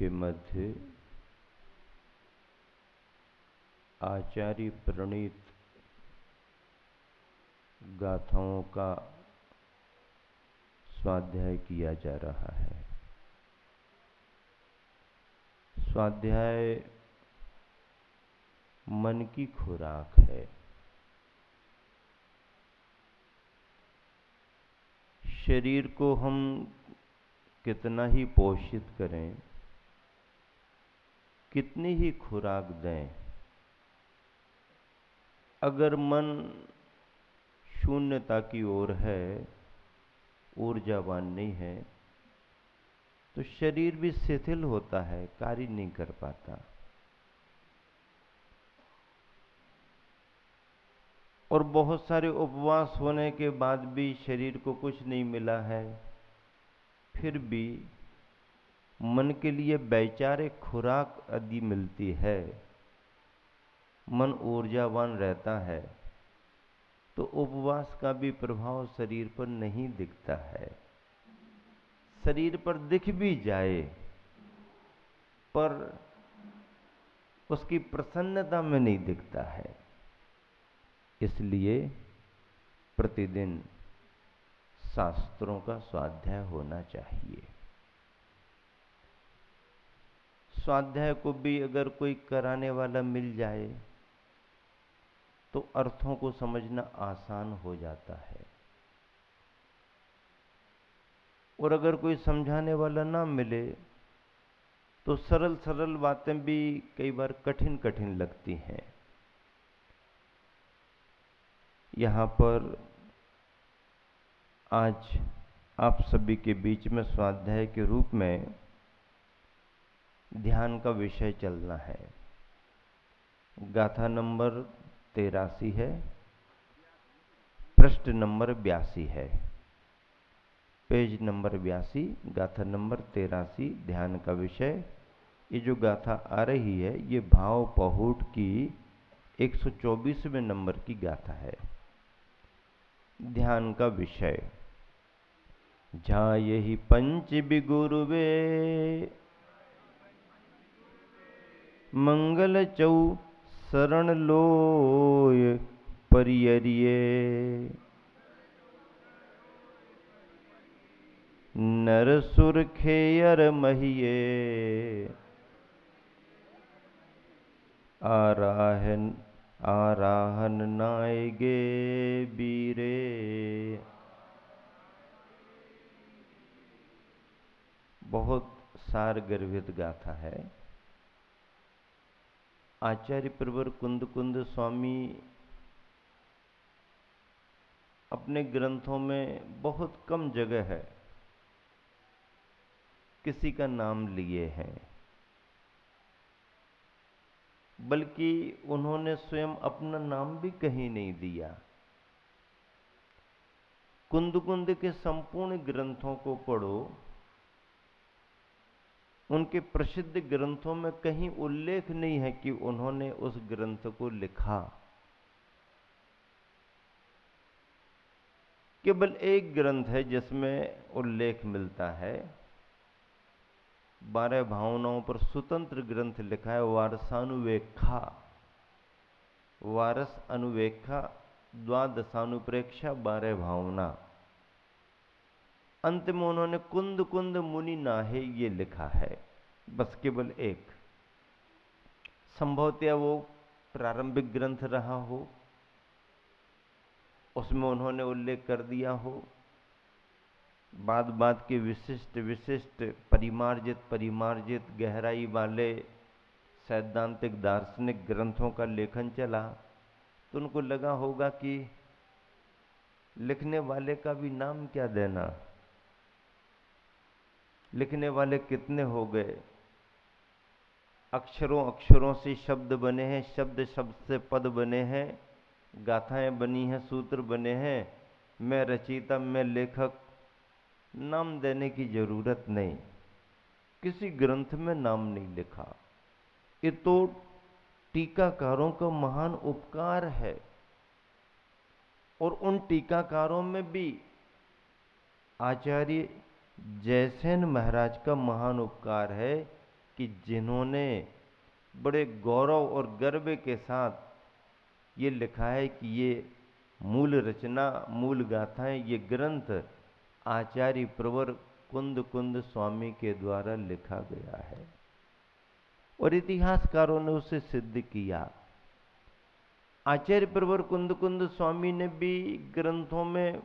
के मध्य आचार्य प्रणीत गाथाओं का स्वाध्याय किया जा रहा है। स्वाध्याय मन की खुराक है। शरीर को हम कितना ही पोषित करें, कितनी ही खुराक दें, अगर मन शून्यता की ओर है, ऊर्जावान नहीं है, तो शरीर भी शिथिल होता है, कार्य नहीं कर पाता। और बहुत सारे उपवास होने के बाद भी शरीर को कुछ नहीं मिला है, फिर भी मन के लिए वैचारिक खुराक यदि मिलती है, मन ऊर्जावान रहता है, तो उपवास का भी प्रभाव शरीर पर नहीं दिखता है। शरीर पर दिख भी जाए पर उसकी प्रसन्नता में नहीं दिखता है। इसलिए प्रतिदिन शास्त्रों का स्वाध्याय होना चाहिए। स्वाध्याय को भी अगर कोई कराने वाला मिल जाए तो अर्थों को समझना आसान हो जाता है, और अगर कोई समझाने वाला ना मिले तो सरल सरल बातें भी कई बार कठिन कठिन लगती हैं। यहाँ पर आज आप सभी के बीच में स्वाध्याय के रूप में ध्यान का विषय चलना है। गाथा नंबर 83 है, पृष्ठ नंबर 82 है, पेज नंबर 82, गाथा नंबर 83, ध्यान का विषय। ये जो गाथा आ रही है ये भाव पहुट की 124वें नंबर की गाथा है। ध्यान का विषय, जायहि पंच बिगुरुवे मंगल चौ शरण लोय परियरिये, नर सुर खेयर महिये, आराहन नायगे बीरे। बहुत सार गर्भित गाथा है। आचार्य प्रवर कुंद कुंद स्वामी अपने ग्रंथों में बहुत कम जगह है किसी का नाम लिए हैं, बल्कि उन्होंने स्वयं अपना नाम भी कहीं नहीं दिया। कुंद कुंद के संपूर्ण ग्रंथों को पढ़ो, उनके प्रसिद्ध ग्रंथों में कहीं उल्लेख नहीं है कि उन्होंने उस ग्रंथ को लिखा। केवल एक ग्रंथ है जिसमें उल्लेख मिलता है। 12 भावनाओं पर स्वतंत्र ग्रंथ लिखा है, वारसानुवेक्षा, वारस अनुवेक्षा, द्वादशानुप्रेक्षा, 12 भावना। अंत में उन्होंने कुंद कुंद मुनि नाहे ये लिखा है, बस केवल एक। संभवतः वो प्रारंभिक ग्रंथ रहा हो, उसमें उन्होंने उल्लेख कर दिया हो। बाद बाद के विशिष्ट विशिष्ट परिमार्जित परिमार्जित गहराई वाले सैद्धांतिक दार्शनिक ग्रंथों का लेखन चला, तो उनको लगा होगा कि लिखने वाले का भी नाम क्या देना, लिखने वाले कितने हो गए, अक्षरों अक्षरों से शब्द बने हैं, शब्द शब्द से पद बने हैं, गाथाएं बनी हैं, सूत्र बने हैं, मैं रचयिता मैं लेखक, नाम देने की जरूरत नहीं। किसी ग्रंथ में नाम नहीं लिखा। ये तो टीकाकारों का महान उपकार है, और उन टीकाकारों में भी आचार्य जयसेन महाराज का महान उपकार है कि जिन्होंने बड़े गौरव और गर्व के साथ ये लिखा है कि ये मूल रचना, मूल गाथाएं, ये ग्रंथ आचार्य प्रवर कुंद कुंद स्वामी के द्वारा लिखा गया है। और इतिहासकारों ने उसे सिद्ध किया। आचार्य प्रवर कुंद कुंद स्वामी ने भी ग्रंथों में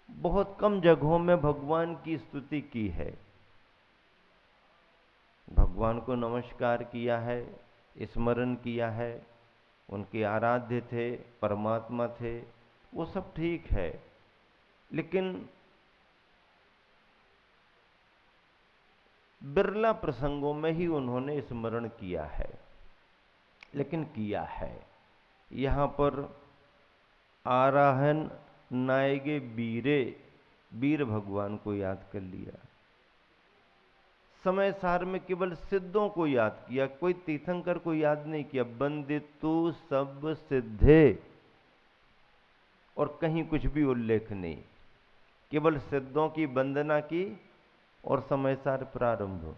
बहुत कम जगहों में भगवान की स्तुति की है, भगवान को नमस्कार किया है, स्मरण किया है, उनके आराध्य थे, परमात्मा थे, वो सब ठीक है। लेकिन बिरला प्रसंगों में ही उन्होंने स्मरण किया है, लेकिन किया है। यहां पर आराहन नायगे बीरे, वीर भगवान को याद कर लिया। समय सार में केवल सिद्धों को याद किया, कोई तीर्थंकर को याद नहीं किया। बंदितु सब सिद्धे, और कहीं कुछ भी उल्लेख नहीं, केवल सिद्धों की वंदना की और समय सार प्रारंभ।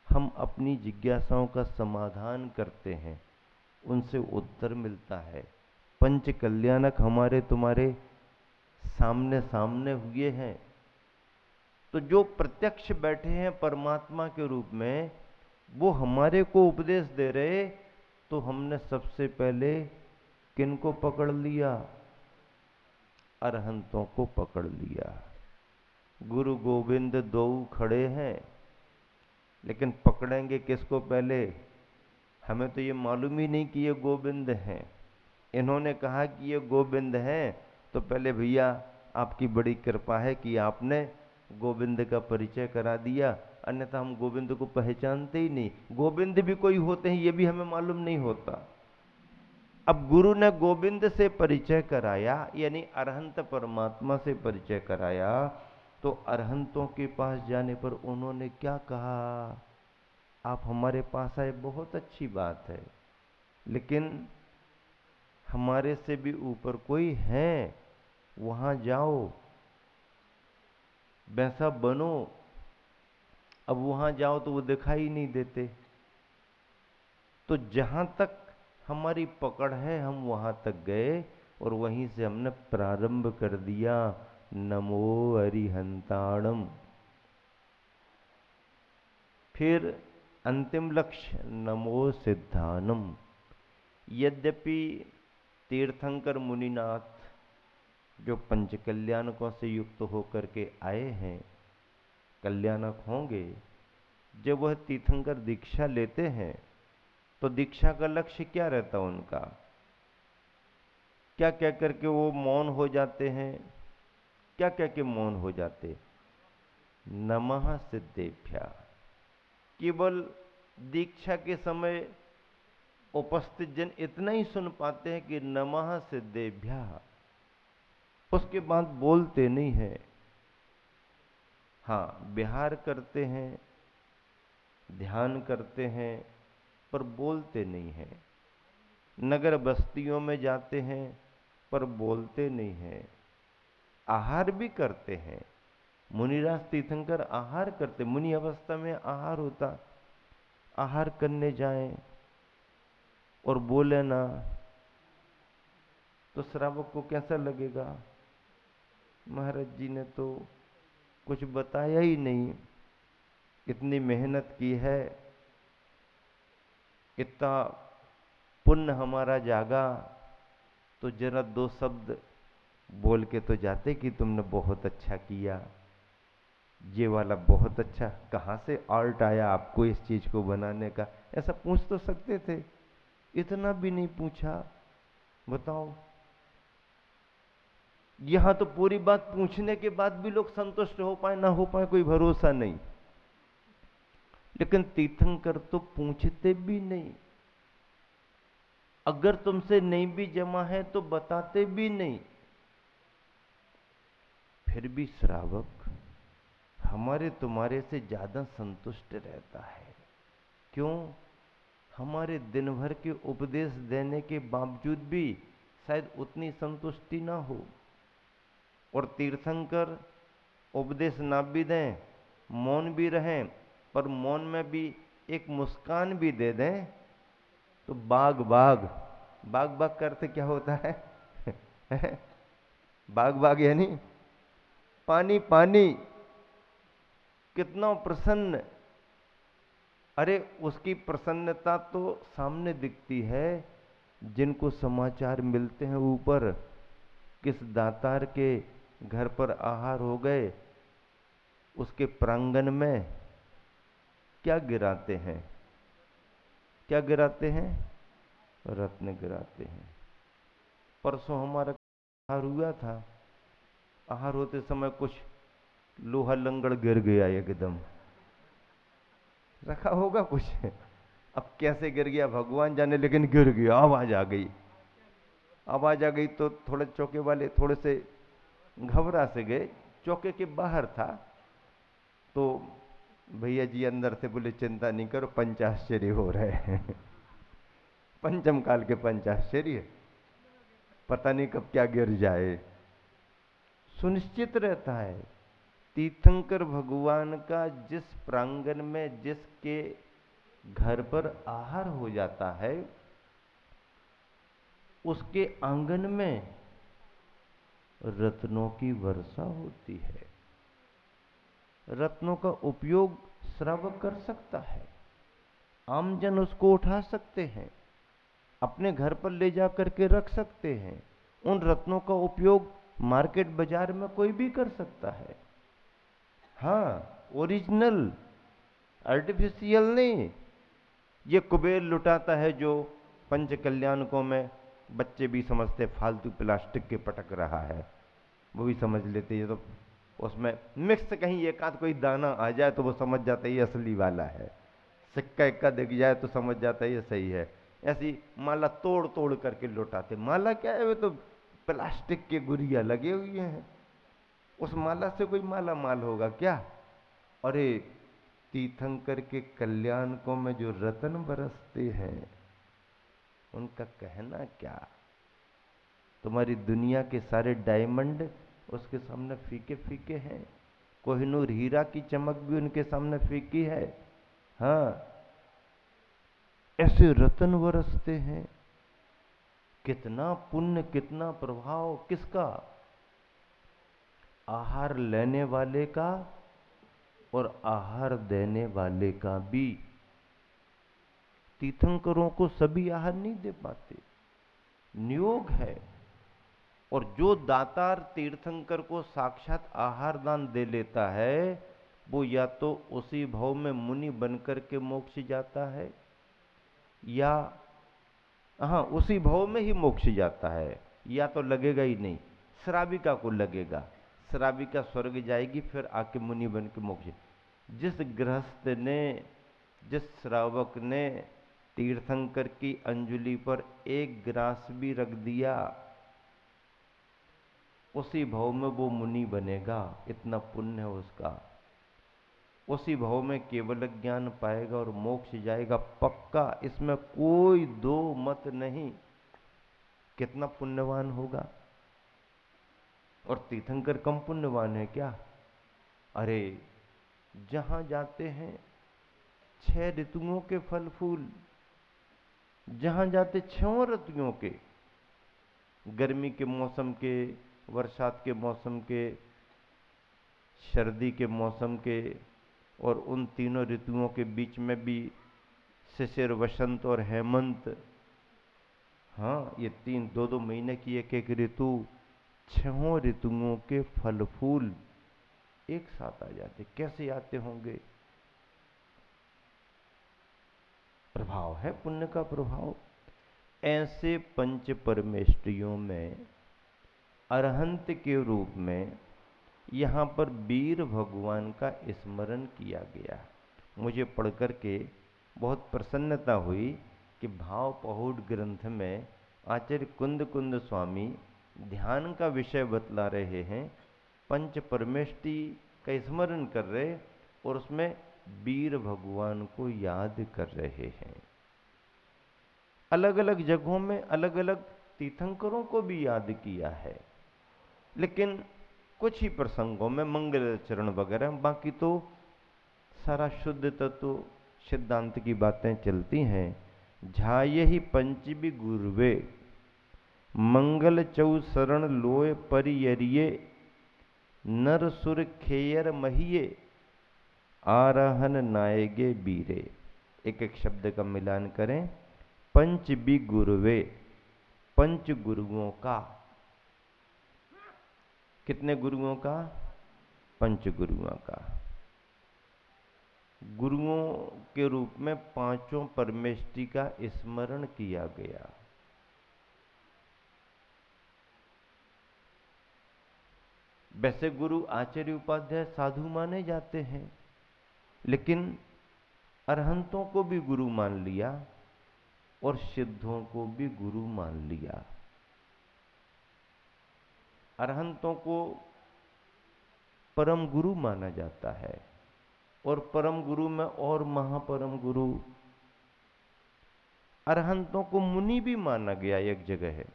हम अपनी जिज्ञासाओं का समाधान करते हैं, उनसे उत्तर मिलता है। पंच कल्याणक हमारे तुम्हारे सामने सामने हुए हैं, तो जो प्रत्यक्ष बैठे हैं परमात्मा के रूप में, वो हमारे को उपदेश दे रहे, तो हमने सबसे पहले किनको पकड़ लिया? अरहंतों को पकड़ लिया। गुरु गोविंद दो खड़े हैं, लेकिन पकड़ेंगे किसको पहले? हमें तो ये मालूम ही नहीं कि ये गोविंद हैं। इन्होंने कहा कि ये गोविंद हैं, तो पहले भैया आपकी बड़ी कृपा है कि आपने गोविंद का परिचय करा दिया, अन्यथा हम गोविंद को पहचानते ही नहीं। गोविंद भी कोई होते हैं ये भी हमें मालूम नहीं होता। अब गुरु ने गोविंद से परिचय कराया, यानी अरहंत परमात्मा से परिचय कराया, तो अरहंतों के पास जाने पर उन्होंने क्या कहा? आप हमारे पास आए, बहुत अच्छी बात है, लेकिन हमारे से भी ऊपर कोई है, वहां जाओ, वैसा बनो। अब वहां जाओ तो वो दिखाई नहीं देते। तो जहां तक हमारी पकड़ है हम वहां तक गए, और वहीं से हमने प्रारंभ कर दिया, नमो अरिहंताणम। फिर अंतिम लक्ष्य नमो सिद्धानम। यद्यपि तीर्थंकर मुनिनाथ जो पंच कल्याणकों से युक्त होकर के आए हैं, कल्याणक होंगे, जब वह तीर्थंकर दीक्षा लेते हैं तो दीक्षा का लक्ष्य क्या रहता उनका? क्या कह करके वो मौन हो जाते हैं? क्या कह के मौन हो जाते? नमः सिद्धेभ्या। केवल दीक्षा के समय उपस्थित जन इतना ही सुन पाते हैं कि नमः सिद्धेभ्या, उसके बाद बोलते नहीं है। हाँ, विहार करते हैं, ध्यान करते हैं, पर बोलते नहीं हैं। नगर बस्तियों में जाते हैं, पर बोलते नहीं हैं। आहार भी करते हैं। मुनिराज तीर्थंकर आहार करते, मुनि अवस्था में आहार होता, आहार करने जाएं और बोले ना, तो श्रावक को कैसा लगेगा? महाराज जी ने तो कुछ बताया ही नहीं, इतनी मेहनत की है, इतना पुण्य हमारा जागा, तो जरा दो शब्द बोल के तो जाते कि तुमने बहुत अच्छा किया, ये वाला बहुत अच्छा, कहाँ से आर्ट आया आपको इस चीज को बनाने का? ऐसा पूछ तो सकते थे, इतना भी नहीं पूछा। बताओ, यहां तो पूरी बात पूछने के बाद भी लोग संतुष्ट हो पाए ना हो पाए कोई भरोसा नहीं, लेकिन तीर्थंकर तो पूछते भी नहीं। अगर तुमसे नहीं भी जमा है तो बताते भी नहीं। फिर भी श्रावक हमारे तुम्हारे से ज्यादा संतुष्ट रहता है। क्यों? हमारे दिन भर के उपदेश देने के बावजूद भी शायद उतनी संतुष्टि ना हो। और तीर्थंकर उपदेश ना भी दें, मौन भी रहें, पर मौन में भी एक मुस्कान भी दे दें तो बाग बाग, बाग बाग का अर्थ क्या होता है? बाग बाग यानी पानी पानी, कितना प्रसन्न। अरे उसकी प्रसन्नता तो सामने दिखती है जिनको समाचार मिलते हैं ऊपर, किस दातार के घर पर आहार हो गए, उसके प्रांगण में क्या गिराते हैं, क्या गिराते हैं? रत्न गिराते हैं। परसों हमारा आहार हुआ था, आहार होते समय कुछ लोहा लंगड़ गिर गया एकदम, रखा होगा कुछ, अब कैसे गिर गया भगवान जाने, लेकिन गिर गया, आवाज आ गई। आवाज आ गई तो थोड़े चौके वाले थोड़े से घबरा से गए, चौके के बाहर था, तो भैया जी अंदर से बोले चिंता नहीं करो, पंचाश्चर्य हो रहे हैं। पंचम काल के पंचाश्चर्य, पता नहीं कब क्या गिर जाए। सुनिश्चित रहता है तीर्थंकर भगवान का जिस प्रांगण में, जिसके घर पर आहार हो जाता है, उसके आंगन में रत्नों की वर्षा होती है। रत्नों का उपयोग श्रावक कर सकता है, आमजन उसको उठा सकते हैं, अपने घर पर ले जा करके रख सकते हैं। उन रत्नों का उपयोग मार्केट बाजार में कोई भी कर सकता है। हाँ, ओरिजिनल, आर्टिफिशियल नहीं। ये कुबेर लुटाता है जो पंच कल्याणकों में बच्चे भी समझते फालतू प्लास्टिक के पटक रहा है, वो भी समझ लेते ये तो उसमें मिक्स कहीं एक आध कोई दाना आ जाए तो वो समझ जाता है ये असली वाला है, सिक्का इक्का दिख जाए तो समझ जाता है ये सही है। ऐसी माला तोड़ तोड़ करके लुटाते। माला क्या है, वे तो प्लास्टिक के गुड़िया लगे हुए हैं, उस माला से कोई माला माल होगा क्या? अरे तीर्थंकर के कल्याणकों में जो रतन बरसते हैं उनका कहना क्या। तुम्हारी दुनिया के सारे डायमंड उसके सामने फीके फीके हैं, कोहिनूर हीरा की चमक भी उनके सामने फीकी है। हाँ, ऐसे रतन बरसते हैं। कितना पुण्य, कितना प्रभाव किसका? आहार लेने वाले का और आहार देने वाले का भी। तीर्थंकरों को सभी आहार नहीं दे पाते, नियोग है। और जो दातार तीर्थंकर को साक्षात आहार दान दे लेता है, वो या तो उसी भाव में मुनि बनकर के मोक्ष जाता है, या हाँ उसी भाव में ही मोक्ष जाता है, या तो लगेगा ही नहीं। श्राविका को लगेगा, श्राविका स्वर्ग जाएगी, फिर आके मुनि बन के मोक्ष। जिस गृहस्थ ने, जिस श्रावक ने तीर्थंकर की अंजलि पर एक ग्रास भी रख दिया, उसी भाव में वो मुनि बनेगा, इतना पुण्य है उसका। उसी भाव में केवल ज्ञान पाएगा और मोक्ष जाएगा पक्का, इसमें कोई दो मत नहीं। कितना पुण्यवान होगा। और तीर्थंकर कम पुण्यवान है क्या? अरे जहां जाते हैं 6 ऋतुओं के फल फूल, जहां जाते 6 ऋतुओं के, गर्मी के मौसम के, बरसात के मौसम के, सर्दी के मौसम के, और उन तीनों ऋतुओं के बीच में भी शिशिर, वसंत और हेमंत। हाँ, ये 2-2 महीने की एक एक ऋतु, 6 ऋतुओं के फल फूल एक साथ आ जाते। कैसे आते होंगे? प्रभाव है पुण्य का प्रभाव। ऐसे पंच परमेष्टियों में अरहंत के रूप में यहाँ पर वीर भगवान का स्मरण किया गया। मुझे पढ़कर के बहुत प्रसन्नता हुई कि भाव पहुड़ ग्रंथ में आचार्य कुंद कुंद स्वामी ध्यान का विषय बतला रहे हैं, पंच परमेष्टि का स्मरण कर रहे, और उसमें वीर भगवान को याद कर रहे हैं। अलग अलग जगहों में अलग अलग तीर्थंकरों को भी याद किया है, लेकिन कुछ ही प्रसंगों में मंगलाचरण वगैरह, बाकी तो सारा शुद्ध तत्व सिद्धांत की बातें चलती हैं। झायहि पंचबी गुरुवे मंगल चौ शरण लोय परियरिये नर सुर खेयर महिये आरहन नायगे बीरे। एक एक शब्द का मिलान करें। पंच भी गुरुवे, पंच गुरुओं का। कितने गुरुओं का? पंच गुरुओं का। गुरुओं के रूप में पांचों परमेष्टि का स्मरण किया गया। वैसे गुरु आचार्य उपाध्याय साधु माने जाते हैं, लेकिन अरहंतों को भी गुरु मान लिया और सिद्धों को भी गुरु मान लिया। अरहंतों को परम गुरु माना जाता है और परम गुरु में और महापरम गुरु। अरहंतों को मुनि भी माना गया एक जगह है।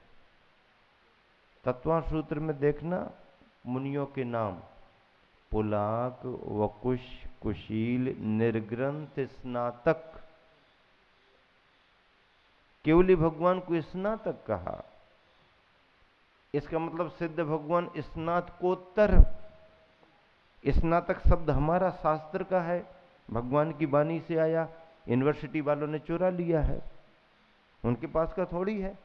तत्वांश सूत्र में देखना मुनियों के नाम पुलाक, वकुश, कुशील, निर्ग्रंथ, स्नातक। केवली भगवान को स्नातक कहा। इसका मतलब सिद्ध भगवान स्नातकोत्तर। स्नातक शब्द हमारा शास्त्र का है, भगवान की वाणी से आया, यूनिवर्सिटी वालों ने चुरा लिया है, उनके पास का थोड़ी है।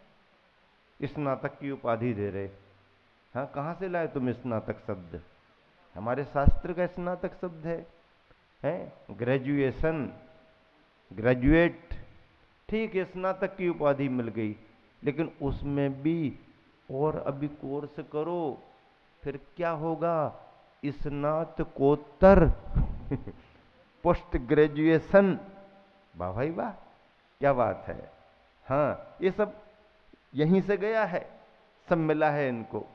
स्नातक की उपाधि दे रहे। हाँ, कहां से लाए तुम स्नातक शब्द? हमारे शास्त्र का स्नातक शब्द है ग्रेजुएशन, ग्रेजुएट। ठीक है, स्नातक की उपाधि मिल गई, लेकिन उसमें भी और अभी कोर्स करो, फिर क्या होगा? स्नातकोत्तर पोस्ट ग्रेजुएशन। वाह भाई वाह, क्या बात है। हाँ, ये सब यहीं से गया है, सब मिला है इनको।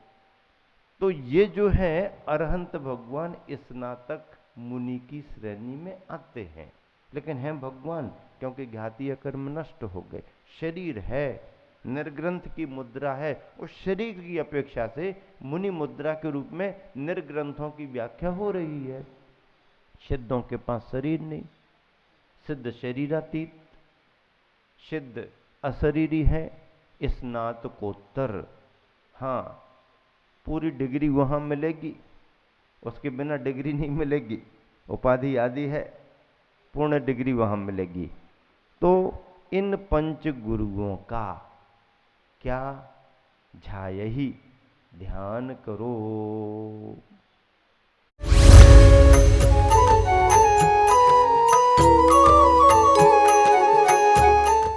तो ये जो है अरहंत भगवान स्नातक मुनि की श्रेणी में आते हैं, लेकिन हैं भगवान, क्योंकि घातीय कर्म नष्ट हो गए। शरीर है, निर्ग्रंथ की मुद्रा है, उस शरीर की अपेक्षा से मुनि मुद्रा के रूप में निर्ग्रंथों की व्याख्या हो रही है। सिद्धों के पास शरीर नहीं, सिद्ध शरीरातीत, सिद्ध अशरीरी है, स्नातकोत्तर। हाँ, पूरी डिग्री वहां मिलेगी, उसके बिना डिग्री नहीं मिलेगी। उपाधि आदि है, पूर्ण डिग्री वहां मिलेगी। तो इन पंच गुरुओं का क्या? झायहि, ध्यान करो।